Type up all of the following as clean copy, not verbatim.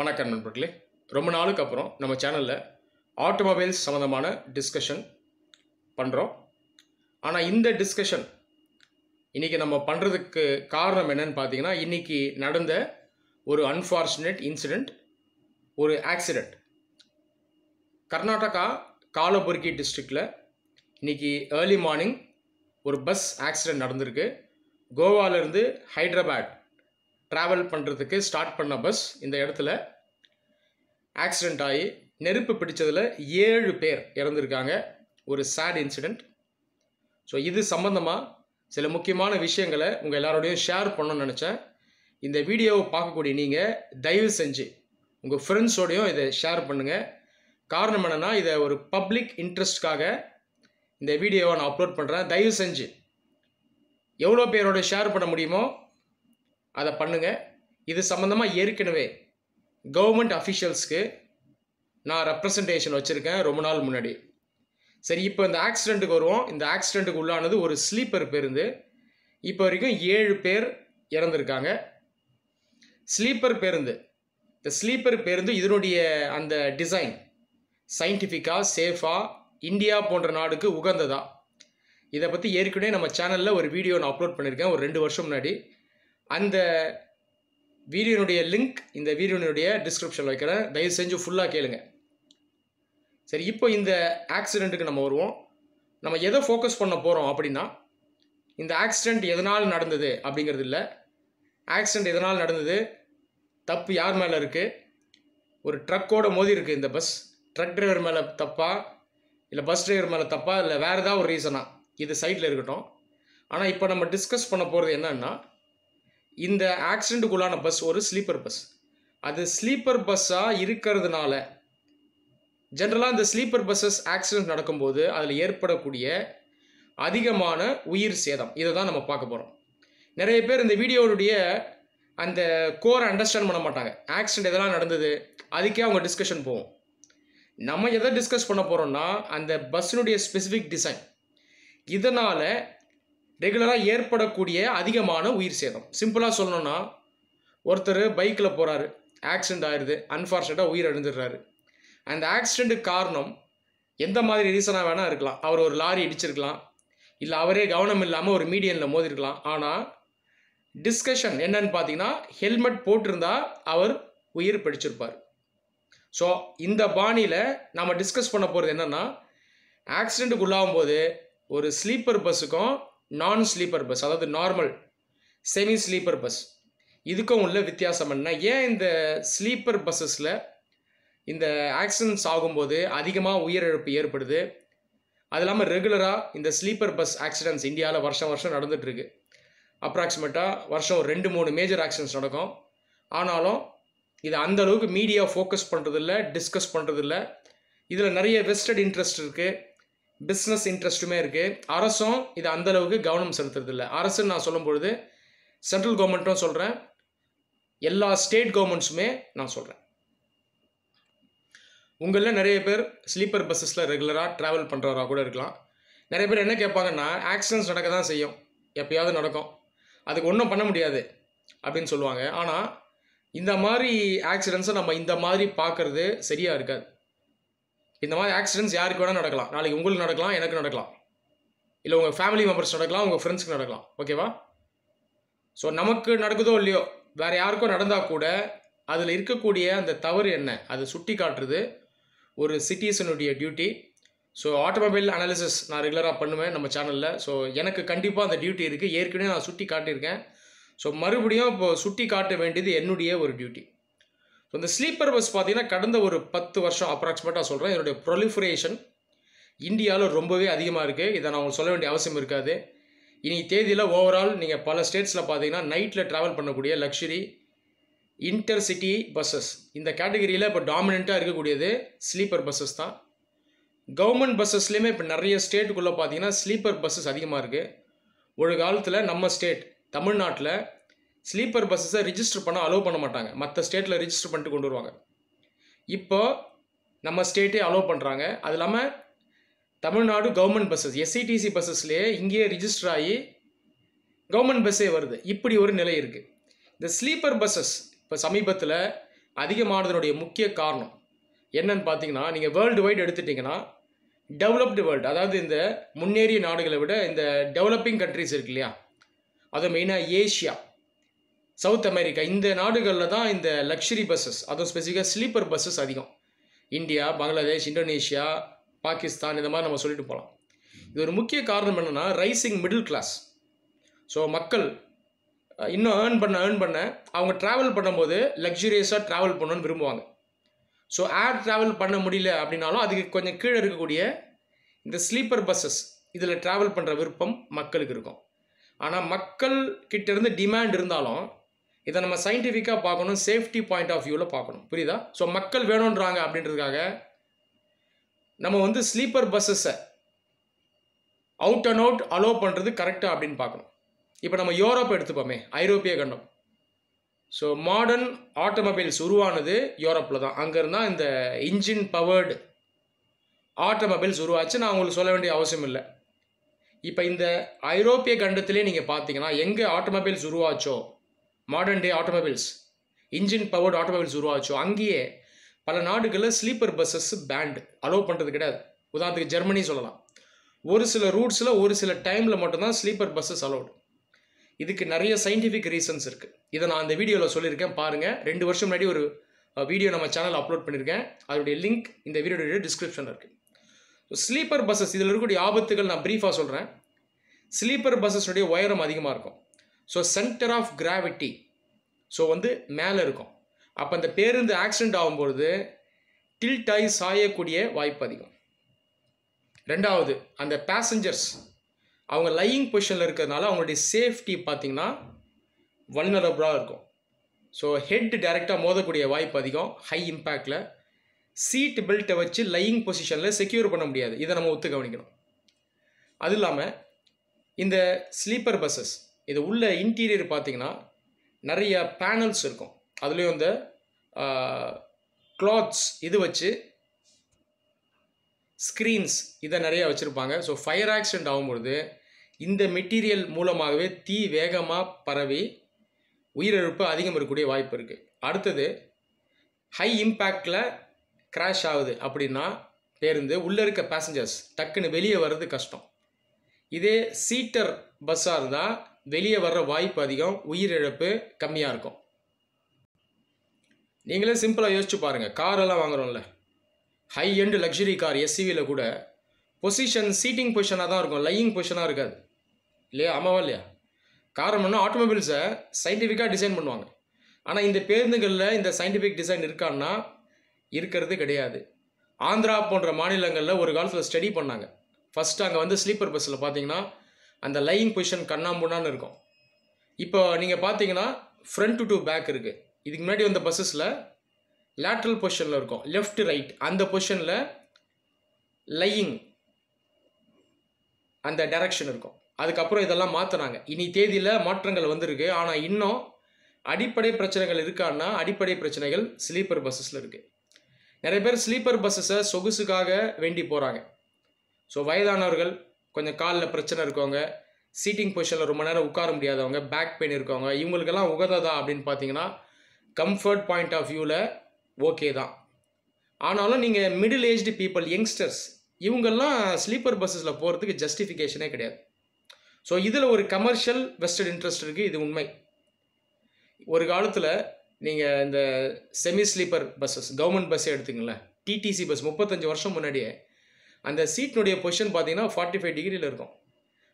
வணக்கம் நண்பர்களே. ரொம்ப நாளுக்கு அப்புறம் நம்ம சேனலில் ஆட்டோமொபைல்ஸ் சம்மந்தமான டிஸ்கஷன் பண்ணுறோம். ஆனால் இந்த டிஸ்கஷன் இன்றைக்கி நம்ம பண்ணுறதுக்கு காரணம் என்னன்னு பார்த்தீங்கன்னா, இன்றைக்கி நடந்த ஒரு அன்ஃபார்ச்சுனேட் இன்சிடெண்ட், ஒரு ஆக்சிடெண்ட். கர்நாடகா காலபுர்கி டிஸ்ட்ரிக்டில் இன்றைக்கி ஏர்லி மார்னிங் ஒரு பஸ் ஆக்சிடெண்ட் நடந்திருக்கு. கோவாலேருந்து ஹைதராபாத் ட்ராவல் பண்ணுறதுக்கு ஸ்டார்ட் பண்ண பஸ் இந்த இடத்துல ஆக்சிடெண்ட் ஆகி நெருப்பு பிடிச்சதில் 7 பேர் இறந்துருக்காங்க. ஒரு சேட் இன்சிடெண்ட். ஸோ இது சம்மந்தமாக சில முக்கியமான விஷயங்களை உங்கள் எல்லாரோடையும் ஷேர் பண்ணணும்னு நினச்சேன். இந்த வீடியோவை பார்க்கக்கூடிய நீங்கள் தயவு செஞ்சு உங்கள் ஃப்ரெண்ட்ஸோடையும் இதை ஷேர் பண்ணுங்கள். காரணம் என்னென்னா, இதை ஒரு பப்ளிக் இன்ட்ரெஸ்ட்காக இந்த வீடியோவை நான் அப்லோட் பண்ணுறேன். தயவு செஞ்சு எவ்வளோ பேரோட ஷேர் பண்ண முடியுமோ அதை பண்ணுங்கள். இது சம்மந்தமாக ஏற்கனவே கவர்மெண்ட் அஃபிஷியல்ஸ்க்கு நான் ரெப்ரசன்டேஷன் வச்சுருக்கேன் ரொம்ப நாள் முன்னாடி. சரி, இப்போ இந்த ஆக்சிடெண்ட்டுக்கு வருவோம். இந்த ஆக்சிடெண்ட்டுக்கு உள்ளானது ஒரு ஸ்லீப்பர் பேருந்து. இப்போ வரைக்கும் 7 பேர் இறந்துருக்காங்க. ஸ்லீப்பர் பேருந்து, இந்த ஸ்லீப்பர் பேருந்து இதனுடைய அந்த டிசைன் சயின்டிஃபிக்காக, சேஃபாக, இந்தியா போன்ற நாடுக்கு உகந்ததா, இதை பற்றி ஏற்கனவே நம்ம சேனலில் ஒரு வீடியோ நான் அப்லோட் பண்ணியிருக்கேன் ஒரு 2 வருஷம் முன்னாடி. அந்த வீடியோனுடைய லிங்க் இந்த வீடியோனுடைய டிஸ்கிரிப்ஷனில் வைக்கிறேன். தயவு செஞ்சு ஃபுல்லாக கேளுங்க. சரி, இப்போ இந்த ஆக்சிடெண்ட்டுக்கு நம்ம வருவோம். நம்ம எதை ஃபோக்கஸ் பண்ண போகிறோம் அப்படின்னா, இந்த ஆக்சிடெண்ட் எதனால் நடந்தது அப்படிங்கிறது இல்லை. ஆக்சிடெண்ட் எதனால் நடந்தது, தப்பு யார் மேலே இருக்குது, ஒரு ட்ரக்கோட மோதி இருக்குது இந்த பஸ், ட்ரக் டிரைவர் மேலே தப்பா இல்லை பஸ் டிரைவர் மேலே தப்பா இல்லை வேறு ஏதாவது ஒரு ரீசனா, இது சைடில் இருக்கட்டும். ஆனால் இப்போ நம்ம டிஸ்கஸ் பண்ண போகிறது என்னன்னா, இந்த ஆக்சிடெண்ட்டுக்குள்ளான பஸ் ஒரு ஸ்லீப்பர் பஸ். அது ஸ்லீப்பர் பஸ்ஸாக இருக்கிறதுனால ஜென்ரலாக இந்த ஸ்லீப்பர் பஸ்ஸஸ் ஆக்சிடெண்ட் நடக்கும்போது அதில் ஏற்படக்கூடிய அதிகமான உயிர் சேதம், இதை தான் நம்ம பார்க்க போகிறோம். நிறைய பேர் இந்த வீடியோவுடைய அந்த கோரை அண்டர்ஸ்டாண்ட் பண்ண மாட்டாங்க. ஆக்சிடெண்ட் எதெல்லாம் நடந்தது அதுக்கே அவங்க டிஸ்கஷன் போவோம். நம்ம எதை டிஸ்கஸ் பண்ண போகிறோம்னா, அந்த பஸ்ஸினுடைய ஸ்பெசிஃபிக் டிசைன், இதனால் ரெகுலராக ஏற்படக்கூடிய அதிகமான உயிர் சேதம். சிம்பிளாக சொல்லணும்னா, ஒருத்தர் பைக்கில் போகிறாரு, ஆக்சிடெண்ட் ஆயிடுது, அன்ஃபார்ச்சுனேட்டாக உயிர் இழந்துடுறாரு. அந்த ஆக்சிடெண்ட்டுக்கு காரணம் எந்த மாதிரி ரீசனாக வேணால் இருக்கலாம். அவர் ஒரு லாரி இடிச்சிருக்கலாம், இல்லை அவரே கவனம் இல்லாமல் ஒரு மீடியனில் மோதிருக்கலாம். ஆனால் டிஸ்கஷன் என்னன்னு பார்த்தீங்கன்னா, ஹெல்மெட் போட்டிருந்தா அவர் உயிர் பிடிச்சிருப்பார். ஸோ இந்த பாணியில் நாம் டிஸ்கஸ் பண்ண போகிறது என்னென்னா, ஆக்சிடெண்ட்டுக்கு உள்ளாகும் போது ஒரு ஸ்லீப்பர் பஸ்ஸுக்கும் நான் ஸ்லீப்பர் பஸ், அதாவது நார்மல் செமி ஸ்லீப்பர் பஸ், இதுக்கும் உள்ள வித்தியாசம் என்ன, ஏன் இந்த ஸ்லீப்பர் பஸ்ஸஸில் இந்த ஆக்சிடென்ட்ஸ் ஆகும்போது அதிகமாக உயிரிழப்பு ஏற்படுது, அது இல்லாமல் ரெகுலராக இந்த ஸ்லீப்பர் பஸ் ஆக்சிடென்ட்ஸ் இந்தியாவில் வருஷம் நடந்துகிட்ருக்கு. அப்ராக்சிமேட்டாக வருஷம் 2-3 மேஜர் ஆக்சிடென்ட்ஸ் நடக்கும். ஆனாலும் இது அந்தளவுக்கு மீடியா ஃபோக்கஸ் பண்ணுறதில்ல, டிஸ்கஸ் பண்ணுறதில்ல. இதில் நிறைய வெஸ்டட் இன்ட்ரெஸ்ட் இருக்குது, பிஸ்னஸ் இன்ட்ரெஸ்ட்டுமே இருக்குது. அரசும் இது அந்தளவுக்கு கவனம் செலுத்துறதில்லை. அரசுன்னு நான் சொல்லும் பொழுது சென்ட்ரல் கவர்மெண்ட்டும் சொல்கிறேன், எல்லா ஸ்டேட் கவர்மெண்ட்ஸுமே நான் சொல்கிறேன். உங்களில் நிறைய பேர் ஸ்லீப்பர் பஸ்ஸஸில் ரெகுலராக ட்ராவல் பண்ணுறவராக கூட இருக்கலாம். நிறைய பேர் என்ன கேட்பாங்கன்னா, ஆக்சிடென்ட்ஸ் நடக்க தான் செய்யும், எப்போயாவது நடக்கும், அதுக்கு ஒன்றும் பண்ண முடியாது அப்படின்னு சொல்லுவாங்க. ஆனால் இந்த மாதிரி ஆக்சிடென்ட்ஸை நம்ம இந்த மாதிரி பார்க்குறது சரியாக இருக்காது. இந்த மாதிரி ஆக்சிடென்ட்ஸ் யாருக்கு வேணால் நடக்கலாம். நாளைக்கு உங்களுக்கு நடக்கலாம், எனக்கு நடக்கலாம், இல்லை உங்கள் ஃபேமிலி மெம்பர்ஸ் நடக்கலாம், உங்கள் ஃப்ரெண்ட்ஸுக்கு நடக்கலாம். ஓகேவா? ஸோ நமக்கு நடக்குதோ இல்லையோ, வேறு யாருக்கும் நடந்தால் கூட அதில் இருக்கக்கூடிய அந்த தவறு என்ன, அது சுட்டி காட்டுறது ஒரு சிட்டிசனுடைய டியூட்டி. ஸோ ஆட்டோமொபைல் அனாலிசிஸ் நான் ரெகுலராக பண்ணுவேன் நம்ம சேனலில். ஸோ எனக்கு கண்டிப்பாக அந்த டியூட்டி இருக்குது. ஏற்கனவே நான் சுட்டி காட்டியிருக்கேன். ஸோ மறுபடியும் இப்போது சுட்டி காட்ட வேண்டியது என்னுடைய ஒரு டியூட்டி. ஸோ இந்த ஸ்லீப்பர் பஸ் பார்த்தீங்கன்னா, கடந்த ஒரு 10 வருஷம் அப்ராக்சிமேட்டாக சொல்கிறேன், இதனுடைய ப்ரொலிஃபரேஷன் இந்தியாவில் ரொம்பவே அதிகமாக இருக்குது. இதை நான் உங்களுக்கு சொல்ல வேண்டிய அவசியம் இருக்காது. இன்றைக்கி தேதியில் ஓவரால் நீங்கள் பல ஸ்டேட்ஸில் பார்த்தீங்கன்னா நைட்டில் ட்ராவல் பண்ணக்கூடிய லக்ஸுரி இன்டர்சிட்டி பஸ்ஸஸ், இந்த கேட்டகரியில் இப்போ டாமினண்ட்டாக இருக்கக்கூடியது ஸ்லீப்பர் பஸ்ஸஸ் தான். கவர்மெண்ட் பஸ்ஸஸ்லேயுமே இப்போ நிறைய ஸ்டேட்டுக்குள்ளே பார்த்தீங்கன்னா ஸ்லீப்பர் பஸ்ஸஸ் அதிகமாக இருக்குது. ஒரு காலத்தில் நம்ம ஸ்டேட் தமிழ்நாட்டில் ஸ்லீப்பர் பஸ்ஸஸை ரிஜிஸ்டர் பண்ண அலோவ் பண்ண மாட்டாங்க, மற்ற ஸ்டேட்டில் ரிஜிஸ்டர் பண்ணிட்டு கொண்டு வருவாங்க. இப்போ நம்ம ஸ்டேட்டே அலோவ் பண்ணுறாங்க. அது இல்லாமல் தமிழ்நாடு கவர்மெண்ட் பஸ்ஸஸ் எஸ்சிடிசி பஸ்ஸஸ்லேயே இங்கேயே ரிஜிஸ்டர் ஆகி கவர்மெண்ட் பஸ்ஸே வருது. இப்படி ஒரு நிலை இருக்குது. இந்த ஸ்லீப்பர் பஸ்ஸஸ் இப்போ சமீபத்தில் அதிகமானதனுடைய முக்கிய காரணம் என்னன்னு பார்த்தீங்கன்னா, நீங்கள் வேர்ல்டு வைடு எடுத்துட்டிங்கன்னா டெவலப்டு வேர்ல்டு, அதாவது இந்த முன்னேறிய நாடுகளை விட இந்த டெவலப்பிங் கண்ட்ரிஸ் இருக்கு இல்லையா, அதுவும் மெயினாக ஏஷியா, சவுத் அமெரிக்கா, இந்த நாடுகளில் தான் இந்த லக்ஸரி பஸ்ஸஸ், அதுவும் ஸ்பெசிஃபிக்காக ஸ்லீப்பர் பஸ்ஸஸ் அதிகம். இந்தியா, பங்களாதேஷ், இந்தோனேஷியா, பாகிஸ்தான், இந்த மாதிரி நம்ம சொல்லிட்டு போகலாம். இது ஒரு முக்கிய காரணம் என்னென்னா ரைசிங் மிடில் கிளாஸ். ஸோ மக்கள் இன்னும் ஏர்ன் பண்ண அவங்க ட்ராவல் பண்ணும்போது லக்ஸுரியஸாக ட்ராவல் பண்ணணும்னு விரும்புவாங்க. ஸோ ஏர் ட்ராவல் பண்ண முடியல அப்படின்னாலும் அதுக்கு கொஞ்சம் கீழே இருக்கக்கூடிய இந்த ஸ்லீப்பர் பஸ்ஸஸ் இதில் ட்ராவல் பண்ணுற விருப்பம் மக்களுக்கு இருக்கும். ஆனால் மக்கள் கிட்டேருந்து டிமாண்ட் இருந்தாலும் இதை நம்ம சயின்டிஃபிக்காக பார்க்கணும், சேஃப்டி பாயிண்ட் ஆஃப் வியூவில் பார்க்கணும். புரியுதா? ஸோ மக்கள் வேணுன்றாங்க அப்படின்றதுக்காக நம்ம வந்து ஸ்லீப்பர் பஸ்ஸஸை அவுட் அண்ட் அவுட் அலோவ் பண்ணுறது கரெக்டாக அப்படின்னு பார்க்கணும். இப்போ நம்ம யூரோப் எடுத்துப்போமே, ஐரோப்பிய கண்டம். ஸோ மாடர்ன் ஆட்டோமொபைல்ஸ் உருவானது யூரோப்பில் தான். அங்கேருந்து தான் இந்த இன்ஜின் பவர்டு ஆட்டோமொபைல்ஸ் உருவாச்சு. நான் உங்களுக்கு சொல்ல வேண்டிய அவசியம் இல்லை. இப்போ இந்த ஐரோப்பிய கண்டத்திலே நீங்கள் பார்த்தீங்கன்னா எங்கே ஆட்டோமொபைல்ஸ் உருவாச்சோ, modern day automobiles, engine powered automobiles உருவாச்சோ, அங்கேயே பல நாடுகளில் ஸ்லீப்பர் பஸ்ஸஸ் பேண்ட் அலோவ் பண்ணுறது கிடையாது. உதாரணத்துக்கு ஜெர்மனி சொல்லலாம். ஒரு சில ரூட்ஸில் ஒரு சில டைமில் மட்டும்தான் ஸ்லீப்பர் பஸ்ஸஸ் அலோவ்டு. இதுக்கு நிறைய சயின்டிஃபிக் ரீசன்ஸ் இருக்குது. இதை நான் அந்த வீடியோவில் சொல்லியிருக்கேன், பாருங்கள். 2 வருஷம் முன்னாடி ஒரு வீடியோ நம்ம சேனல் அப்லோட் பண்ணியிருக்கேன். அதோடைய லிங்க் இந்த வீடியோடைய டிஸ்கிரிப்ஷனில் இருக்குது. ஸோ ஸ்லீப்பர் பஸ்ஸஸ் இதில் இருக்கக்கூடிய ஆபத்துகள் நான் ப்ரீஃபாக சொல்கிறேன். ஸ்லீப்பர் பஸ்ஸஸுடைய உயரம் அதிகமாக இருக்கும். So centre of gravity so வந்து மேலே இருக்கும். அப்போ அந்த பேருந்து ஆக்சிடெண்ட் ஆகும்பொழுது டில்ட் ஆகி சாயக்கூடிய வாய்ப்பு அதிகம். ரெண்டாவது, அந்த பேசஞ்சர்ஸ் அவங்க லையிங் பொசிஷனில் இருக்கிறதுனால அவங்களுடைய சேஃப்டி பார்த்திங்கன்னா வல்னரபிளாக இருக்கும். ஸோ ஹெட் டைரெக்டாக மோதக்கூடிய வாய்ப்பு அதிகம். ஹை இம்பேக்டில் சீட் பெல்ட்டை வச்சு லையிங் பொசிஷனில் செக்யூர் பண்ண முடியாது. இதை நம்ம ஒத்து கவனிக்கணும். அது இல்லாமல் இந்த ஸ்லீப்பர் பஸ்ஸஸ் இது உள்ள இன்டீரியர் பார்த்திங்கன்னா நிறைய பேனல்ஸ் இருக்கும். அதுலேயும் இந்த கிளாத்ஸ் இது வச்சு ஸ்க்ரீன்ஸ் இதை நிறையா வச்சுருப்பாங்க. ஸோ ஃபயர் ஆக்சிடெண்ட் ஆகும்பொழுது இந்த மெட்டீரியல் மூலமாகவே தீ வேகமாக பரவி உயிரிழப்பு அதிகம் இருக்கக்கூடிய வாய்ப்பு இருக்குது. அடுத்தது, ஹை இம்பேக்டில் கிராஷ் ஆகுது அப்படின்னா பேருந்து உள்ளே இருக்க பேசஞ்சர்ஸ் டக்குன்னு வெளியே வர்றது கஷ்டம். இதே சீட்டர் பஸ்ஸாக இருந்தால் வெளியே வர்ற வாய்ப்பு அதிகம், உயிரிழப்பு கம்மியாக இருக்கும். நீங்களே சிம்பிளாக யோசிச்சு பாருங்கள். காரெல்லாம் வாங்குகிறோம்ல, ஹை எண்ட் லக்ஸுரி கார் எஸ்யூவியில் கூட பொசிஷன் சீட்டிங் பொசிஷனாக தான் இருக்கும், லையிங் பொசிஷனாக இருக்காது இல்லையா? ஆமாவா இல்லையா? காரணம்னா ஆட்டோமொபைல்ஸை சயின்டிஃபிக்காக டிசைன் பண்ணுவாங்க. ஆனால் இந்த பேருந்துகளில் இந்த சயின்டிஃபிக் டிசைன் இருக்கான்னா இருக்கிறது கிடையாது. ஆந்திரா போன்ற மாநிலங்களில் ஒரு காலத்தில் ஸ்டடி பண்ணாங்க. ஃபஸ்ட்டு அங்கே வந்து ஸ்லீப்பர் பஸ்ஸில் பார்த்தீங்கன்னா அந்த லையிங் பொசிஷன் கண்ணாம்புண்ணான்னு இருக்கும். இப்போ நீங்கள் பார்த்தீங்கன்னா ஃப்ரண்ட் டு பேக் இருக்குது. இதுக்கு முன்னாடி வந்த பஸ்ஸஸில் லேட்ரல் பொசிஷனில் இருக்கும், லெஃப்ட் ரைட் அந்த பொசிஷனில் லையிங் அந்த டைரக்ஷன் இருக்கும். அதுக்கப்புறம் இதெல்லாம் மாற்றினாங்க. இனி தேதியில் மாற்றங்கள் வந்திருக்கு. ஆனால் இன்னும் அடிப்படை பிரச்சனைகள் இருக்கான்னா அடிப்படை பிரச்சனைகள் ஸ்லீப்பர் பஸ்ஸஸில் இருக்குது. நிறைய பேர் ஸ்லீப்பர் பஸ்ஸஸை சொகுசுக்காக வேண்டி போகிறாங்க. ஸோ வயதானவர்கள், கொஞ்சம் காலில் பிரச்சனை இருக்கவங்க, சீட்டிங் பொசிஷனில் ரொம்ப நேரம் உட்கார முடியாதவங்க, பேக் பெயின் இருக்கவங்க, இவங்களுக்கெல்லாம் உகந்ததா அப்படின்னு பார்த்தீங்கன்னா கம்ஃபர்ட் பாயிண்ட் ஆஃப் வியூவில் ஓகே தான். ஆனாலும் நீங்கள் மிடில் ஏஜ்டு பீப்புள், யங்ஸ்டர்ஸ், இவங்கெல்லாம் ஸ்லீப்பர் பஸ்ஸஸில் போகிறதுக்கு ஜஸ்டிஃபிகேஷனே கிடையாது. ஸோ இதில் ஒரு கமர்ஷியல் வெஸ்டட் இன்ட்ரெஸ்ட் இருக்குது, இது உண்மை. ஒரு காலத்தில் நீங்கள் இந்த செமி ஸ்லீப்பர் பஸ்ஸஸ், கவர்மெண்ட் பஸ்ஸே எடுத்துங்களேன், டிடிசி பஸ் 35 வருஷம் முன்னாடியே அந்த சீட்னுடைய பொசிஷன் பார்த்தீங்கன்னா 45 டிகிரியில் இருக்கும்.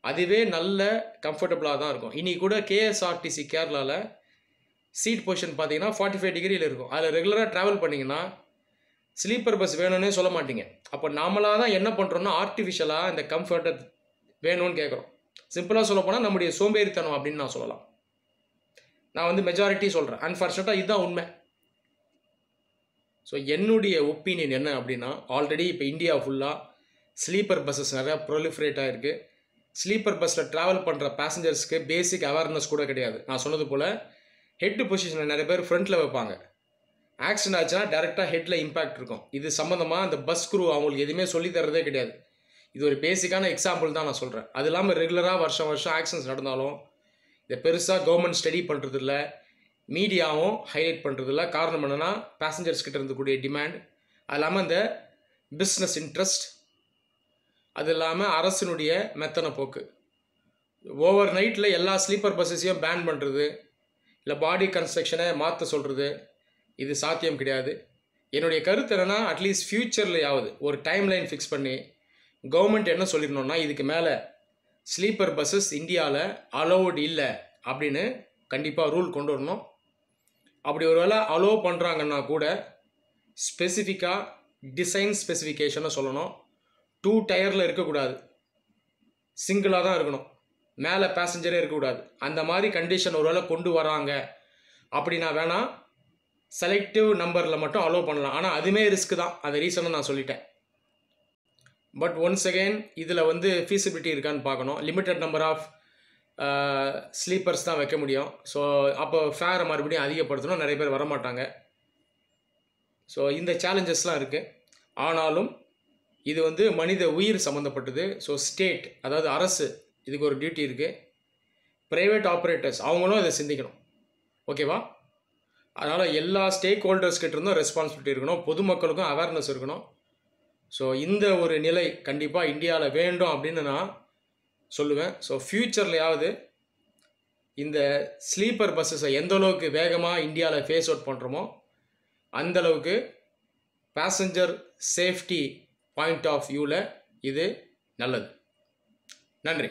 அதுவே நல்ல கம்ஃபர்டபுளாக தான் இருக்கும். இனி கூட கேஎஸ்ஆர்டிசி கேரளாவில் சீட் பொசிஷன் பார்த்தீங்கன்னா 45 டிகிரியில் இருக்கும். அதில் ரெகுலராக ட்ராவல் பண்ணிங்கன்னா ஸ்லீப்பர் பஸ் வேணும்னே சொல்ல மாட்டீங்க. அப்போ நாமளாக தான் என்ன பண்ணுறோன்னா ஆர்டிஃபிஷியலாக இந்த கம்ஃபர்ட்டை வேணும்னு கேட்குறோம். சிம்பிளாக சொல்ல போனால் நம்முடைய சோம்பேறித்தனம் அப்படின்னு நான் சொல்லலாம். நான் வந்து மெஜாரிட்டி சொல்கிறேன், அன்ஃபார்ச்சுனேட்டாக இதுதான் உண்மை. ஸோ என்னுடைய ஒப்பீனியன் என்ன அப்படின்னா, ஆல்ரெடி இப்போ இந்தியா ஃபுல்லாக ஸ்லீப்பர் பஸ்ஸஸ் நிறையா ப்ரொலிஃபரேட்டாக இருக்குது. ஸ்லீப்பர் பஸ்ஸில் ட்ராவல் பண்ணுற பேசஞ்சர்ஸ்க்கு பேசிக் அவேர்னஸ் கூட கிடையாது. நான் சொன்னது போல் ஹெட் பொசிஷனில் நிறைய பேர் ஃப்ரண்ட்டில் வைப்பாங்க. ஆக்சிடென்ட் ஆச்சுன்னா டேரெக்டாக ஹெட்டில் இம்பேக்ட் இருக்கும். இது சம்மந்தமாக அந்த பஸ் குரூ அவங்களுக்கு எதுவுமே சொல்லித்தரதே கிடையாது. இது ஒரு பேசிக்கான எக்ஸாம்பிள் தான் நான் சொல்கிறேன். அது இல்லாமல் ரெகுலராக வருஷம் வருஷம் ஆக்சிடென்ட்ஸ் நடந்தாலும் இதை பெருசாக கவர்மெண்ட் ஸ்டடி பண்ணுறது இல்லை. மீடியாவும் ஹைலைட் பண்ணுறதில்ல. காரணம் என்னென்னா பேசஞ்சர்ஸ் கிட்ட இருந்தக்கூடிய டிமாண்ட், அது இல்லாமல் இந்த பிஸ்னஸ் இன்ட்ரெஸ்ட், அது இல்லாமல் அரசினுடைய மெத்தன போக்கு. ஓவர் நைட்டில் எல்லா ஸ்லீப்பர் பஸ்ஸஸையும் பேன் பண்ணுறது, இல்லை பாடி கன்ஸ்ட்ரக்ஷனை மாற்ற சொல்கிறது, இது சாத்தியம் கிடையாது. என்னுடைய கருத்து என்னென்னா, அட்லீஸ்ட் ஃப்யூச்சர்லையாவது ஒரு டைம் லைன் ஃபிக்ஸ் பண்ணி கவர்மெண்ட் என்ன சொல்லிடணும்னா, இதுக்கு மேலே ஸ்லீப்பர் பஸ்ஸஸ் இந்தியாவில் அலோவுட் இல்லை அப்படின்னு கண்டிப்பாக ரூல் கொண்டு வரணும். அப்படி ஒரு வேளை அலோவ் பண்ணுறாங்கன்னா கூட ஸ்பெசிஃபிக்காக டிசைன் ஸ்பெசிஃபிகேஷனை சொல்லணும். 2 டயரில் இருக்கக்கூடாது, சிங்கிளாக தான் இருக்கணும், மேலே பேசஞ்சரே இருக்கக்கூடாது. அந்த மாதிரி கண்டிஷன் ஒரு வேளை கொண்டு வராங்க அப்படின்னா வேணால் செலக்டிவ் நம்பரில் மட்டும் அலோவ் பண்ணலாம். ஆனால் அதுவுமே ரிஸ்க் தான், அந்த ரீசனை நான் சொல்லிட்டேன். பட் ஒன்ஸ் அகெயின் இதில் வந்து ஃபீஸிபிலிட்டி இருக்கான்னு பார்க்கணும். லிமிட்டட் நம்பர் ஆஃப் ஸ்லீப்பர்ஸ் தான் வைக்க முடியும். ஸோ அப்போ ஃபேரை மறுபடியும் அதிகப்படுத்தணும், நிறைய பேர் வரமாட்டாங்க. ஸோ இந்த சேலஞ்சஸ்லாம் இருக்குது. ஆனாலும் இது வந்து மனித உயிர் சம்மந்தப்பட்டது. ஸோ ஸ்டேட், அதாவது அரசு, இதுக்கு ஒரு டியூட்டி இருக்குது. ப்ரைவேட் ஆப்ரேட்டர்ஸ் அவங்களும் இதை சிந்திக்கணும். ஓகேவா? அதனால் எல்லா ஸ்டேக் ஹோல்டர்ஸ் கிட்ட இருந்தும் ரெஸ்பான்சிபிலிட்டி இருக்கணும், பொதுமக்களுக்கும் அவேர்னஸ் இருக்கணும். ஸோ இந்த ஒரு நிலை கண்டிப்பாக இந்தியாவில் வேண்டும் அப்படின்னு நான் சொல்லுவேன். ஸோ ஃப்யூச்சர்லையாவது இந்த ஸ்லீப்பர் பஸ்ஸஸை எந்த அளவுக்கு வேகமாக இந்தியாவில் ஃபேஸ் அவுட் பண்ணுறோமோ அந்தளவுக்கு பேசஞ்சர் சேஃப்டி பாயிண்ட் ஆஃப் வியூவில் இது நல்லது. நன்றி.